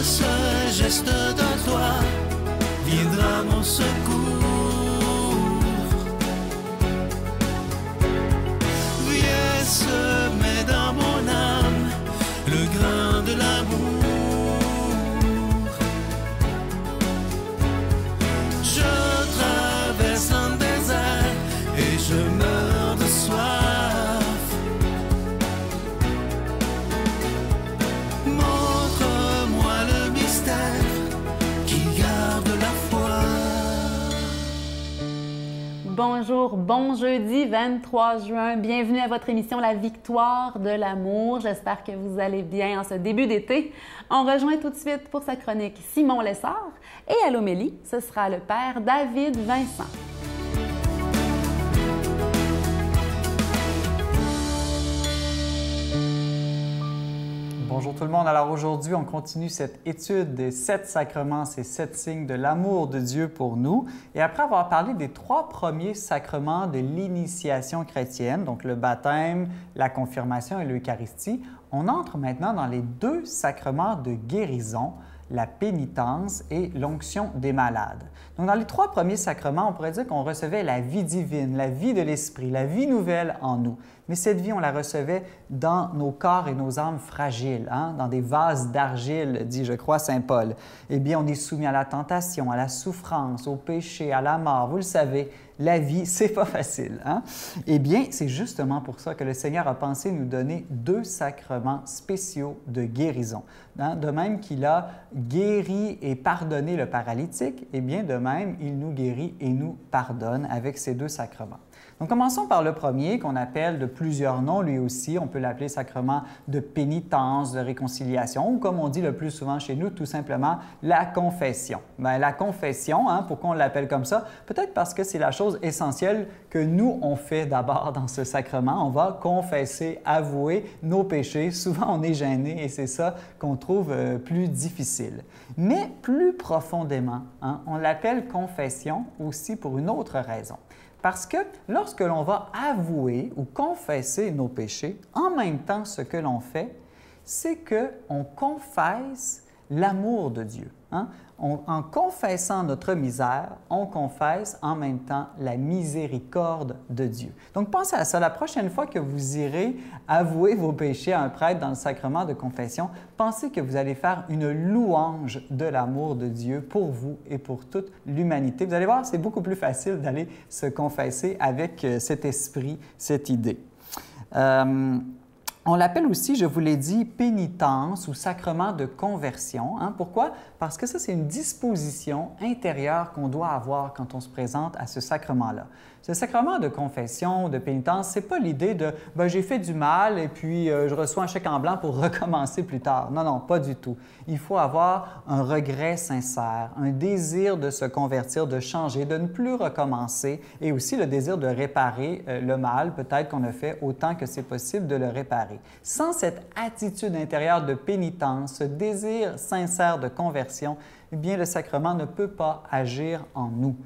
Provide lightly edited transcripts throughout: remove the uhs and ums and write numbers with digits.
ce geste de toi viendra mon secours. Viens semer dans mon âme le grain de l'amour. Je traverse un désert et je meurs de soif. Montre-moi le mystère qui garde la foi. Bonjour, bon jeudi 23 juin. Bienvenue à votre émission La Victoire de l'amour. J'espère que vous allez bien en ce début d'été. On rejoint tout de suite pour sa chronique Simon Lessard et à l'homélie, ce sera le père David Vincent. Bonjour tout le monde. Alors aujourd'hui, on continue cette étude des 7 sacrements, ces 7 signes de l'amour de Dieu pour nous. Et après avoir parlé des 3 premiers sacrements de l'initiation chrétienne, donc le baptême, la confirmation et l'Eucharistie, on entre maintenant dans les 2 sacrements de guérison, la pénitence et l'onction des malades. Donc, dans les 3 premiers sacrements, on pourrait dire qu'on recevait la vie divine, la vie de l'Esprit, la vie nouvelle en nous. Mais cette vie, on la recevait dans nos corps et nos âmes fragiles, dans des vases d'argile, dit, je crois, saint Paul. Eh bien, on est soumis à la tentation, à la souffrance, au péché, à la mort. Vous le savez, la vie, c'est pas facile. Eh bien, c'est justement pour ça que le Seigneur a pensé nous donner 2 sacrements spéciaux de guérison. De même qu'il a guéri et pardonné le paralytique, eh bien, de même, il nous guérit et nous pardonne avec ces 2 sacrements. Donc, commençons par le premier, qu'on appelle de plusieurs noms, lui aussi. On peut l'appeler sacrement de pénitence, de réconciliation, ou comme on dit le plus souvent chez nous, tout simplement, la confession. Bien, la confession, pourquoi on l'appelle comme ça? Peut-être parce que c'est la chose essentielle que nous, on fait d'abord dans ce sacrement. On va confesser, avouer nos péchés. Souvent, on est gêné et c'est ça qu'on trouve plus difficile. Mais plus profondément, on l'appelle confession aussi pour une autre raison. Parce que lorsque l'on va avouer ou confesser nos péchés, en même temps, ce que l'on fait, c'est qu'on confesse l'amour de Dieu. En confessant notre misère, on confesse en même temps la miséricorde de Dieu. Donc, pensez à ça. La prochaine fois que vous irez avouer vos péchés à un prêtre dans le sacrement de confession, pensez que vous allez faire une louange de l'amour de Dieu pour vous et pour toute l'humanité. Vous allez voir, c'est beaucoup plus facile d'aller se confesser avec cet esprit, cette idée. On l'appelle aussi, je vous l'ai dit, pénitence ou sacrement de conversion. Pourquoi? Parce que ça, c'est une disposition intérieure qu'on doit avoir quand on se présente à ce sacrement-là. Ce sacrement de confession, de pénitence, ce n'est pas l'idée de « j'ai fait du mal et puis je reçois un chèque en blanc pour recommencer plus tard ». Non, non, pas du tout. Il faut avoir un regret sincère, un désir de se convertir, de changer, de ne plus recommencer et aussi le désir de réparer le mal, peut-être qu'on a fait autant que c'est possible de le réparer. Sans cette attitude intérieure de pénitence, ce désir sincère de conversion, eh bien, le sacrement ne peut pas agir en nous.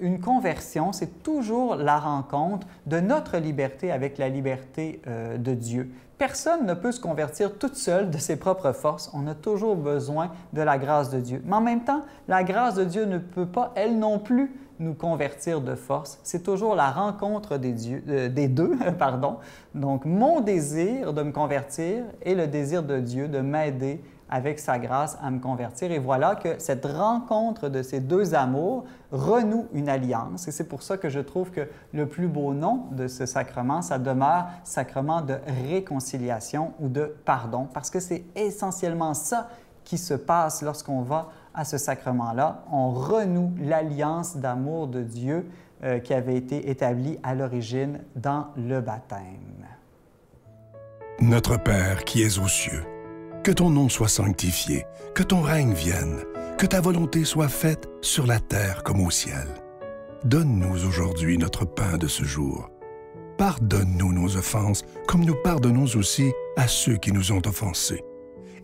Une conversion, c'est toujours la rencontre de notre liberté avec la liberté de Dieu. Personne ne peut se convertir toute seule de ses propres forces. On a toujours besoin de la grâce de Dieu. Mais en même temps, la grâce de Dieu ne peut pas, elle non plus, nous convertir de force. C'est toujours la rencontre des deux. Donc, mon désir de me convertir et le désir de Dieu de m'aider avec sa grâce à me convertir. Et voilà que cette rencontre de ces 2 amours renoue une alliance. Et c'est pour ça que je trouve que le plus beau nom de ce sacrement, ça demeure sacrement de réconciliation ou de pardon, parce que c'est essentiellement ça qui se passe lorsqu'on va à ce sacrement-là. On renoue l'alliance d'amour de Dieu qui avait été établie à l'origine dans le baptême. Notre Père qui es aux cieux, que ton nom soit sanctifié, que ton règne vienne, que ta volonté soit faite sur la terre comme au ciel. Donne-nous aujourd'hui notre pain de ce jour. Pardonne-nous nos offenses, comme nous pardonnons aussi à ceux qui nous ont offensés.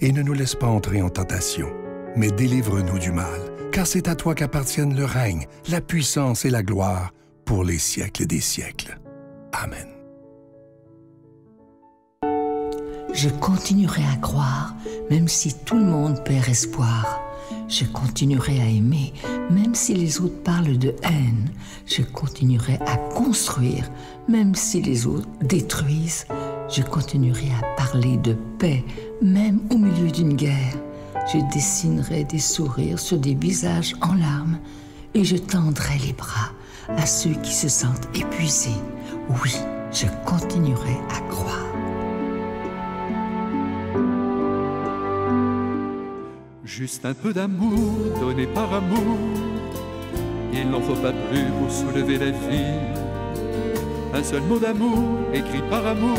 Et ne nous laisse pas entrer en tentation, mais délivre-nous du mal, car c'est à toi qu'appartiennent le règne, la puissance et la gloire pour les siècles des siècles. Amen. je continuerai à croire, même si tout le monde perd espoir. Je continuerai à aimer, même si les autres parlent de haine. Je continuerai à construire, même si les autres détruisent. Je continuerai à parler de paix, même au milieu d'une guerre. Je dessinerai des sourires sur des visages en larmes et je tendrai les bras à ceux qui se sentent épuisés. Oui, je continuerai à croire. Juste un peu d'amour donné par amour, il n'en faut pas plus pour soulever la vie. Un seul mot d'amour écrit par amour,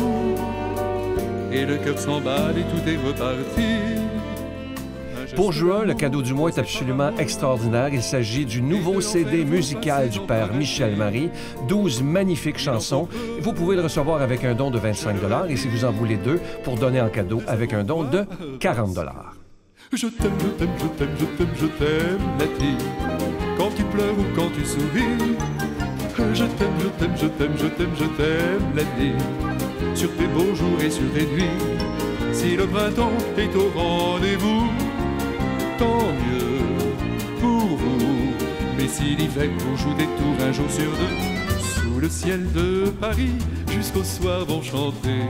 et le cœur s'emballe et tout est reparti. Pour juin, le cadeau du mois est absolument extraordinaire. Il s'agit du nouveau CD musical du père Michel Marie, 12 magnifiques chansons. Vous pouvez le recevoir avec un don de 25 $ et si vous en voulez 2, pour donner en cadeau avec un don de 40 $. Je t'aime, je t'aime, je t'aime, je t'aime, je t'aime, la vie. Quand tu pleures ou quand tu souris, je t'aime, je t'aime, je t'aime, je t'aime, je t'aime, la vie. Sur tes beaux jours et sur tes nuits, si le printemps est au rendez-vous, tant mieux pour vous. Mais si l'hiver vous joue des tours un jour sur deux, sous le ciel de Paris, jusqu'au soir vont chanter.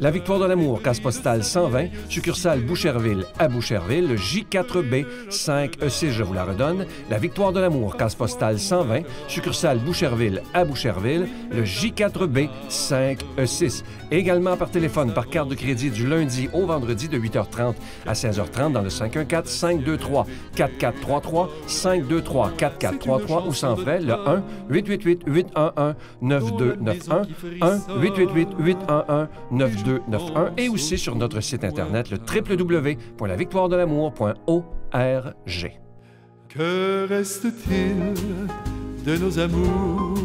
La Victoire de l'amour, case postale 120, succursale Boucherville à Boucherville, le J4B 5E6, je vous la redonne. La Victoire de l'amour, case postale 120, succursale Boucherville à Boucherville, le J4B 5E6. Également par téléphone, par carte de crédit du lundi au vendredi de 8h30 à 16h30 dans le 514-523-4433, 523-4433 ou sans frais, le 1-888-811-9291, 1-888-811-9291 et aussi sur notre site internet le www.lavictoiredelamour.org. Que reste-t-il de nos amours?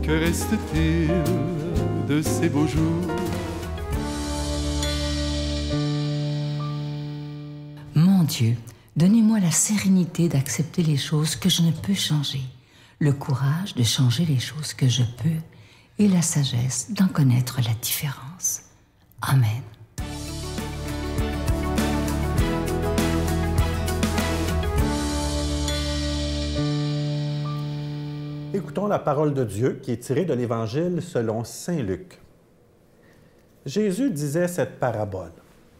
Que reste-t-il de ces beaux jours? Mon Dieu, donnez-moi la sérénité d'accepter les choses que je ne peux changer, le courage de changer les choses que je peux et la sagesse d'en connaître la différence. Amen. Écoutons la parole de Dieu qui est tirée de l'Évangile selon saint Luc. Jésus disait cette parabole.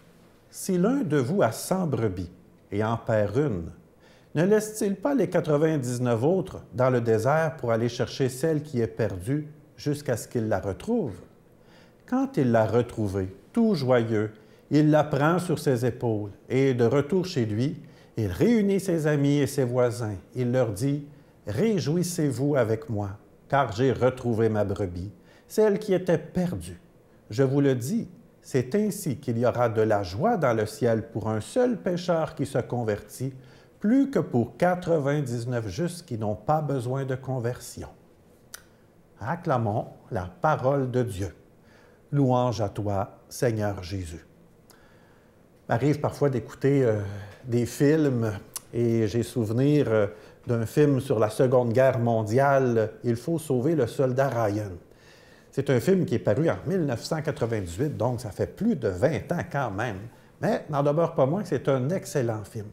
« Si l'un de vous a 100 brebis et en perd une, ne laisse-t-il pas les 99 autres dans le désert pour aller chercher celle qui est perdue jusqu'à ce qu'il la retrouve? Quand il l'a retrouvée, tout joyeux, il la prend sur ses épaules et, de retour chez lui, il réunit ses amis et ses voisins. Il leur dit « Réjouissez-vous avec moi, car j'ai retrouvé ma brebis, celle qui était perdue. Je vous le dis, c'est ainsi qu'il y aura de la joie dans le ciel pour un seul pécheur qui se convertit, plus que pour 99 justes qui n'ont pas besoin de conversion. » Acclamons la parole de Dieu. Louange à toi, Seigneur Jésus. Il m'arrive parfois d'écouter des films et j'ai souvenir d'un film sur la Seconde Guerre mondiale, « Il faut sauver le soldat Ryan ». C'est un film qui est paru en 1998, donc ça fait plus de 20 ans quand même, mais n'en demeure pas moins que c'est un excellent film.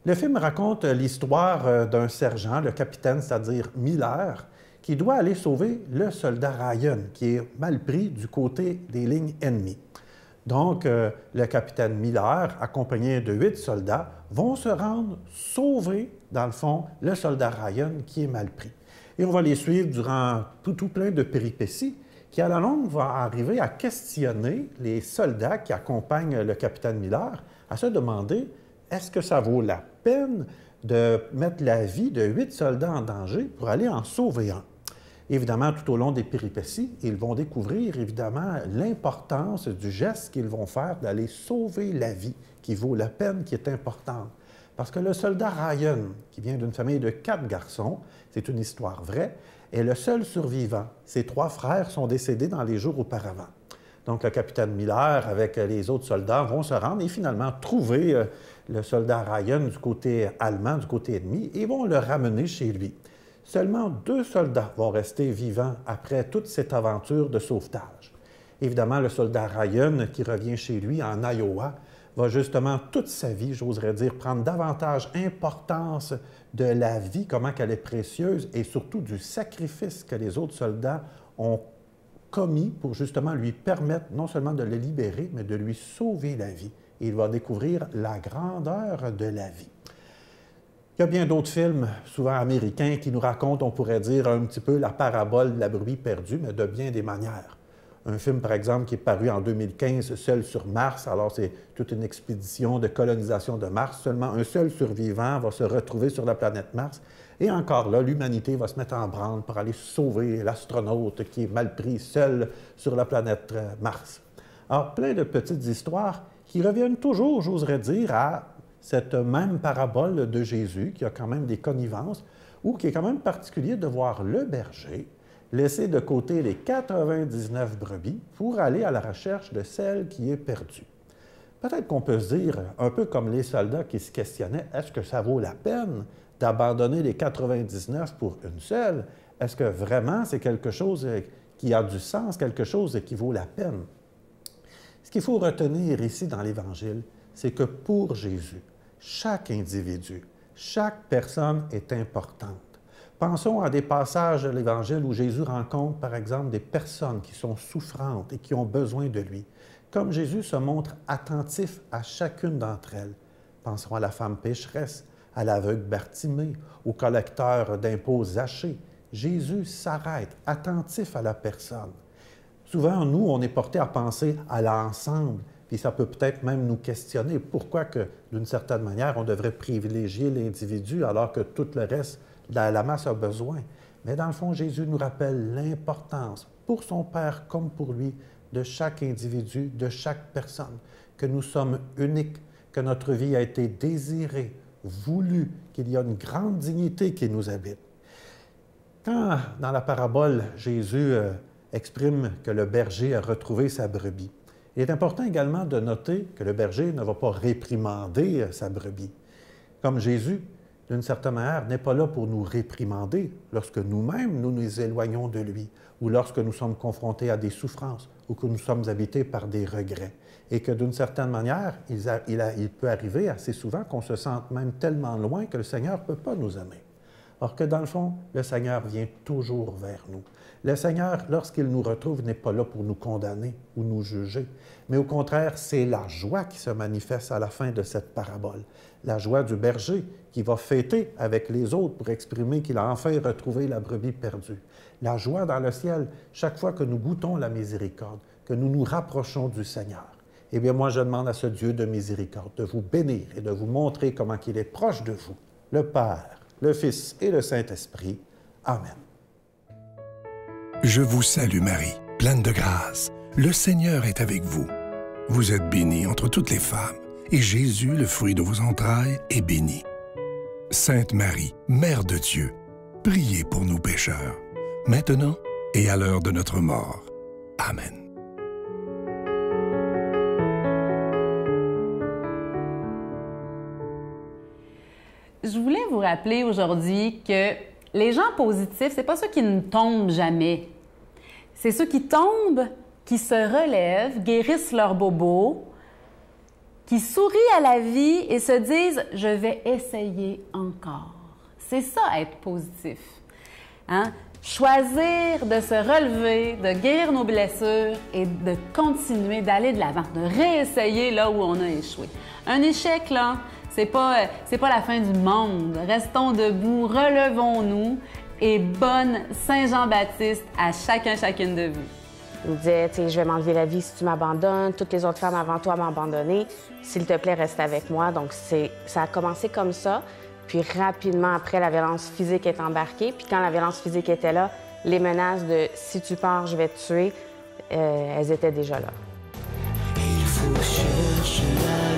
Le film raconte l'histoire d'un sergent, le capitaine, c'est-à-dire Miller, qui doit aller sauver le soldat Ryan, qui est mal pris du côté des lignes ennemies. Donc, le capitaine Miller, accompagné de 8 soldats, vont se rendre sauver, dans le fond, le soldat Ryan qui est mal pris. Et on va les suivre durant tout plein de péripéties qui, à la longue, vont arriver à questionner les soldats qui accompagnent le capitaine Miller, à se demander, est-ce que ça vaut la peine de mettre la vie de 8 soldats en danger pour aller en sauver un? Évidemment, tout au long des péripéties, ils vont découvrir, évidemment, l'importance du geste qu'ils vont faire d'aller sauver la vie, qui vaut la peine, qui est importante. Parce que le soldat Ryan, qui vient d'une famille de 4 garçons, c'est une histoire vraie, est le seul survivant. Ses 3 frères sont décédés dans les jours auparavant. Donc, le capitaine Miller, avec les autres soldats, vont se rendre et finalement trouver le soldat Ryan du côté allemand, du côté ennemi, et vont le ramener chez lui. Seulement 2 soldats vont rester vivants après toute cette aventure de sauvetage. Évidemment, le soldat Ryan, qui revient chez lui en Iowa, va justement toute sa vie, j'oserais dire, prendre davantage importance de la vie, comment qu'elle est précieuse, et surtout du sacrifice que les autres soldats ont commis pour justement lui permettre non seulement de le libérer, mais de lui sauver la vie. Et il va découvrir la grandeur de la vie. Il y a bien d'autres films, souvent américains, qui nous racontent, on pourrait dire, un petit peu la parabole de la brebis perdue, mais de bien des manières. Un film, par exemple, qui est paru en 2015, Seul sur Mars. Alors, c'est toute une expédition de colonisation de Mars. Seulement un seul survivant va se retrouver sur la planète Mars. Et encore là, l'humanité va se mettre en branle pour aller sauver l'astronaute qui est mal pris seul sur la planète Mars. Alors, plein de petites histoires qui reviennent toujours, j'oserais dire, à cette même parabole de Jésus, qui a quand même des connivences, ou qui est quand même particulier de voir le berger laisser de côté les 99 brebis pour aller à la recherche de celle qui est perdue. Peut-être qu'on peut se dire, un peu comme les soldats qui se questionnaient, est-ce que ça vaut la peine d'abandonner les 99 pour une seule? Est-ce que vraiment c'est quelque chose qui a du sens, quelque chose qui vaut la peine? Ce qu'il faut retenir ici dans l'Évangile, c'est que pour Jésus, chaque individu, chaque personne est importante. Pensons à des passages de l'Évangile où Jésus rencontre, par exemple, des personnes qui sont souffrantes et qui ont besoin de lui. Comme Jésus se montre attentif à chacune d'entre elles. Pensons à la femme pécheresse, à l'aveugle Bartimée, au collecteur d'impôts Zachée. Jésus s'arrête, attentif à la personne. Souvent, nous, on est porté à penser à l'ensemble, puis ça peut peut-être même nous questionner. Pourquoi que, d'une certaine manière, on devrait privilégier l'individu alors que tout le reste, la masse a besoin? Mais dans le fond, Jésus nous rappelle l'importance, pour son Père comme pour lui, de chaque individu, de chaque personne, que nous sommes uniques, que notre vie a été désirée, voulue, qu'il y a une grande dignité qui nous habite. Quand, dans la parabole, Jésus exprime que le berger a retrouvé sa brebis, il est important également de noter que le berger ne va pas réprimander sa brebis. Comme Jésus, d'une certaine manière, n'est pas là pour nous réprimander lorsque nous-mêmes nous nous éloignons de lui, ou lorsque nous sommes confrontés à des souffrances, ou que nous sommes habités par des regrets. Et que d'une certaine manière, il peut arriver assez souvent qu'on se sente même tellement loin que le Seigneur ne peut pas nous aimer. Or que dans le fond, le Seigneur vient toujours vers nous. Le Seigneur, lorsqu'il nous retrouve, n'est pas là pour nous condamner ou nous juger, mais au contraire, c'est la joie qui se manifeste à la fin de cette parabole. La joie du berger qui va fêter avec les autres pour exprimer qu'il a enfin retrouvé la brebis perdue. La joie dans le ciel, chaque fois que nous goûtons la miséricorde, que nous nous rapprochons du Seigneur. Eh bien, moi, je demande à ce Dieu de miséricorde de vous bénir et de vous montrer comment il est proche de vous, le Père, le Fils et le Saint-Esprit. Amen. Je vous salue Marie, pleine de grâce. Le Seigneur est avec vous. Vous êtes bénie entre toutes les femmes, et Jésus, le fruit de vos entrailles, est béni. Sainte Marie, Mère de Dieu, priez pour nous pécheurs, maintenant et à l'heure de notre mort. Amen. Je voulais vous rappeler aujourd'hui que les gens positifs, c'est pas ceux qui ne tombent jamais. C'est ceux qui tombent, qui se relèvent, guérissent leurs bobos, qui sourient à la vie et se disent « je vais essayer encore ». C'est ça, être positif. Hein? Choisir de se relever, de guérir nos blessures et de continuer, d'aller de l'avant, de réessayer là où on a échoué. Un échec, là, c'est pas la fin du monde. Restons debout, relevons-nous et bonne Saint-Jean-Baptiste à chacune de vous. Il me disait, tu sais, je vais m'enlever la vie si tu m'abandonnes, toutes les autres femmes avant toi m'ont abandonné. S'il te plaît, reste avec moi. Donc, ça a commencé comme ça. Puis rapidement après, la violence physique est embarquée. Puis quand la violence physique était là, les menaces de « si tu pars, je vais te tuer », elles étaient déjà là. Il faut chercher la